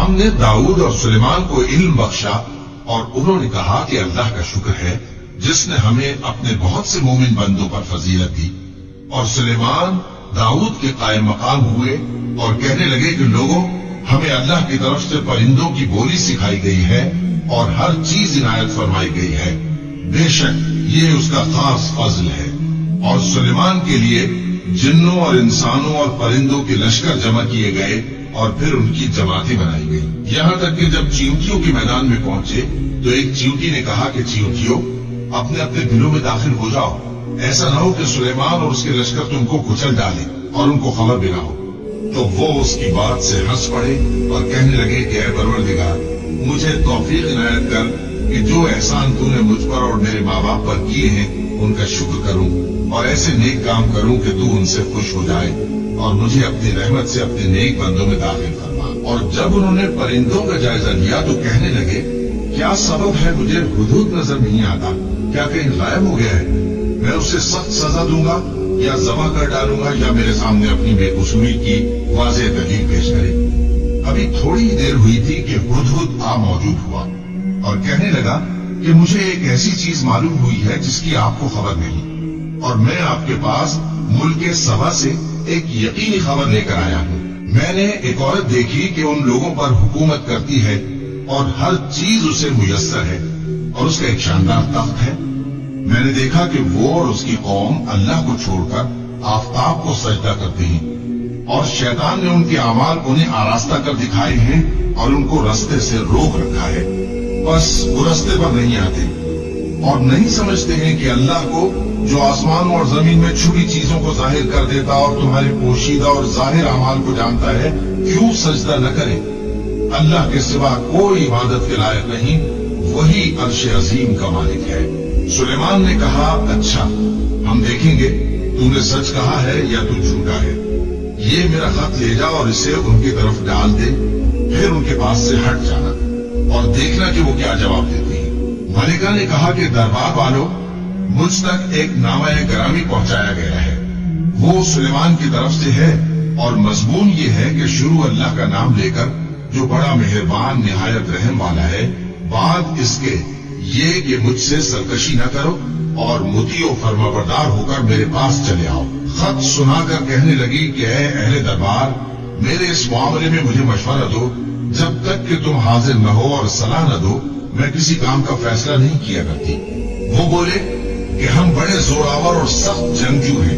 ہم نے داؤد اور سلیمان کو علم بخشا اور انہوں نے کہا کہ اللہ کا شکر ہے جس نے ہمیں اپنے بہت سے مومن بندوں پر فضیلت دی. اور سلیمان داؤد کے قائم مقام ہوئے اور کہنے لگے کہ لوگوں، ہمیں اللہ کی طرف سے پرندوں کی بولی سکھائی گئی ہے اور ہر چیز عنایت فرمائی گئی ہے. بے شک یہ اس کا خاص فضل ہے. اور سلیمان کے لیے جنوں اور انسانوں اور پرندوں کے لشکر جمع کیے گئے اور پھر ان کی جماعتیں بنائی گئی. یہاں تک کہ جب چیونٹیوں کے میدان میں پہنچے تو ایک چیونٹی نے کہا کہ چیونٹیوں، اپنے اپنے دلوں میں داخل ہو جاؤ، ایسا نہ ہو کہ سلیمان اور اس کے لشکر تم کو کچل ڈالے اور ان کو خبر بھی نہ ہو. تو وہ اس کی بات سے ہنس پڑے اور کہنے لگے کہ اے پروردگار، مجھے توفیق عنایت کر کہ جو احسان تو نے مجھ پر اور میرے ماں باپ پر کیے ہیں ان کا شکر کروں اور ایسے نیک کام کروں کہ تو ان سے خوش ہو جائے اور مجھے اپنی رحمت سے اپنے نیک بندوں میں داخل فرما. اور جب انہوں نے پرندوں کا جائزہ لیا تو کہنے لگے کیا سبب ہے مجھے ہدہد نظر نہیں آتا؟ کیا کہیں غائب ہو گیا ہے؟ میں اسے سخت سزا دوں گا یا ذبح کر ڈالوں گا یا میرے سامنے اپنی بے قصوری کی واضح دلیل پیش کرے. ابھی تھوڑی ہی دیر ہوئی تھی کہ ہدہد آ موجود ہوا اور کہنے لگا کہ مجھے ایک ایسی چیز معلوم ہوئی ہے جس کی آپ کو خبر نہیں، اور میں آپ کے پاس ملک سبا سے ایک یقینی خبر لے کر آیا ہوں. میں نے ایک عورت دیکھی کہ ان لوگوں پر حکومت کرتی ہے اور ہر چیز اسے میسر ہے اور اس کا ایک شاندار تخت ہے. میں نے دیکھا کہ وہ اور اس کی قوم اللہ کو چھوڑ کر آفتاب کو سجدہ کرتے ہیں اور شیطان نے ان کے اعمال انہیں آراستہ کر دکھائے ہیں اور ان کو رستے سے روک رکھا ہے. بس وہ رستے پر نہیں آتے اور نہیں سمجھتے ہیں کہ اللہ کو جو آسمانوں اور زمین میں چھپی چیزوں کو ظاہر کر دیتا اور تمہارے پوشیدہ اور ظاہر اعمال کو جانتا ہے، کیوں سجدہ نہ کرے؟ اللہ کے سوا کوئی عبادت کے لائق نہیں، وہی عرش عظیم کا مالک ہے. سلیمان نے کہا اچھا، ہم دیکھیں گے تو نے سچ کہا ہے یا تو جھوٹا ہے. یہ میرا خط لے جا اور اسے ان کی طرف ڈال دے، پھر ان کے پاس سے ہٹ جانا اور دیکھنا کہ وہ کیا جواب دیتے ہیں. ملکہ نے کہا کہ دربار والوں، مجھ تک ایک نامہ گرامی پہنچایا گیا ہے. وہ سلیمان کی طرف سے ہے اور مضمون یہ ہے کہ شروع اللہ کا نام لے کر جو بڑا مہربان نہایت رحم والا ہے، بعد اس کے یہ کہ مجھ سے سرکشی نہ کرو اور مطیع و فرما بردار ہو کر میرے پاس چلے آؤ. خط سنا کر کہنے لگی کہ اے اہل دربار، میرے اس معاملے میں مجھے مشورہ دو. جب تک کہ تم حاضر نہ ہو اور صلاح نہ دو میں کسی کام کا فیصلہ نہیں کیا کرتی. وہ بولے کہ ہم بڑے زوراور اور سخت جنگجو ہیں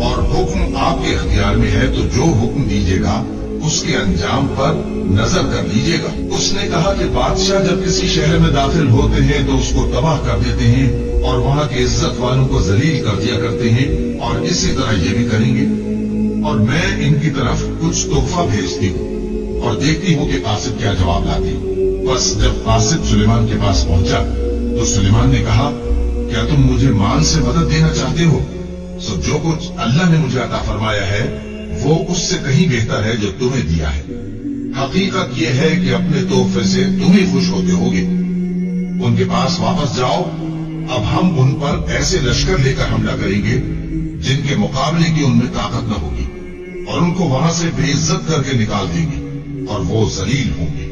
اور حکم آپ کے اختیار میں ہے، تو جو حکم دیجیے گا اس کے انجام پر نظر کر لیجیے گا. اس نے کہا کہ بادشاہ جب کسی شہر میں داخل ہوتے ہیں تو اس کو تباہ کر دیتے ہیں اور وہاں کے عزت والوں کو ذلیل کر دیا کرتے ہیں، اور اسی طرح یہ بھی کریں گے. اور میں ان کی طرف کچھ تحفہ بھیجتی ہوں اور دیکھتی ہوں کہ قاصد کیا جواب لاتے ہیں. بس جب قاصد سلیمان کے پاس پہنچا تو سلیمان نے کہا کیا تم مجھے مال سے مدد دینا چاہتے ہو؟ سو جو کچھ اللہ نے مجھے عطا فرمایا ہے وہ اس سے کہیں بہتر ہے جو تمہیں دیا ہے. حقیقت یہ ہے کہ اپنے تحفے سے تم ہی خوش ہوتے ہوگے. ان کے پاس واپس جاؤ. اب ہم ان پر ایسے لشکر لے کر حملہ کریں گے جن کے مقابلے کی ان میں طاقت نہ ہوگی اور ان کو وہاں سے بے عزت کر کے نکال دیں گے اور وہ ذلیل ہوں گے.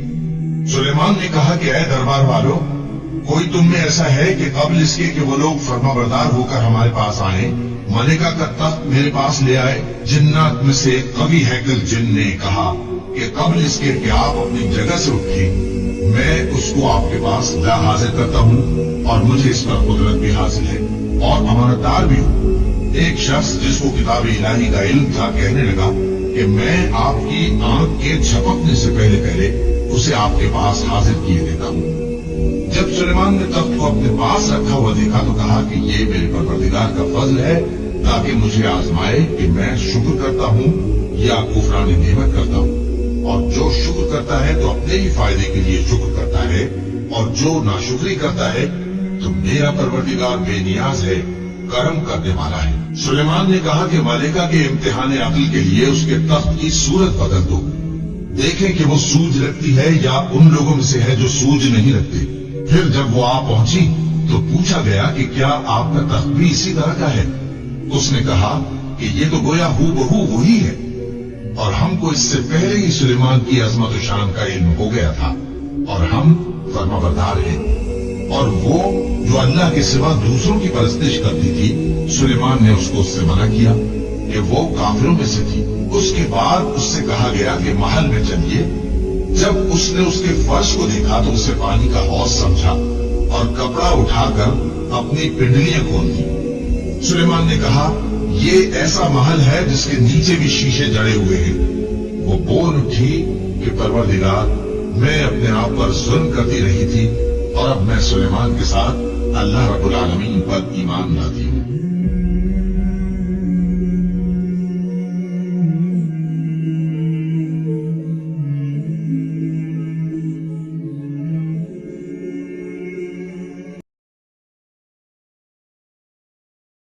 سلیمان نے کہا کہ اے دربار والوں، کوئی تم میں ایسا ہے کہ قبل اس کے کہ وہ لوگ فرما بردار ہو کر ہمارے پاس آئیں ملکہ کا تخت میرے پاس لے آئے؟ جنات میں سے قوی ہیکل جن نے کہا کہ قبل اس کے کہ آپ اپنی جگہ سے اٹھیں میں اس کو آپ کے پاس لا حاضر کرتا ہوں اور مجھے اس پر قدرت بھی حاصل ہے اور امانتدار بھی ہوں. ایک شخص جس کو کتاب الہی کا علم تھا کہنے لگا کہ میں آپ کی آنکھ کے جھپکنے سے پہلے اسے آپ کے پاس حاضر کیے دیتا ہوں. جب سلیمان نے تخت کو اپنے پاس رکھا ہوا دیکھا تو کہا کہ یہ میرے پروردگار کا فضل ہے تاکہ مجھے آزمائے کہ میں شکر کرتا ہوں یا کفران نعمت کرتا ہوں. اور جو شکر کرتا ہے تو اپنے ہی فائدے کے لیے شکر کرتا ہے اور جو ناشکری کرتا ہے تو میرا پروردگار بے نیاز ہے، کرم کرنے والا ہے. سلیمان نے کہا کہ ملکہ کے امتحان عقل کے لیے اس کے تخت کی صورت بدل دو، دیکھیں کہ وہ سوج رکھتی ہے یا ان لوگوں میں سے ہے جو سوج نہیں رکھتے. پھر جب وہ آ پہنچی تو پوچھا گیا کہ کیا آپ کا تخت بھی اسی طرح کا ہے؟ اس نے کہا کہ یہ تو گویا ہو بہو وہی ہے. اور ہم کو اس سے پہلے ہی سلیمان کی عظمت و شان کا علم ہو گیا تھا اور ہم فرمانبردار ہیں۔ اور وہ جو اللہ کے سوا دوسروں کی پرستش کرتی تھی، سلیمان نے اس کو اس سے منع کیا کہ وہ کافروں میں سے تھی۔ اس کے بعد اس سے کہا گیا کہ محل میں چلیے۔ جب اس نے اس کے فرش کو دیکھا تو اسے پانی کا حوض سمجھا اور کپڑا اٹھا کر اپنی پنڈلیاں کھول دی۔ سلیمان نے کہا، یہ ایسا محل ہے جس کے نیچے بھی شیشے جڑے ہوئے ہیں۔ وہ بول اٹھی کہ پروردگار، میں اپنے آپ پر ظلم کرتی رہی تھی اور اب میں سلیمان کے ساتھ اللہ رب العالمین پر ایمان لاتی ہوں۔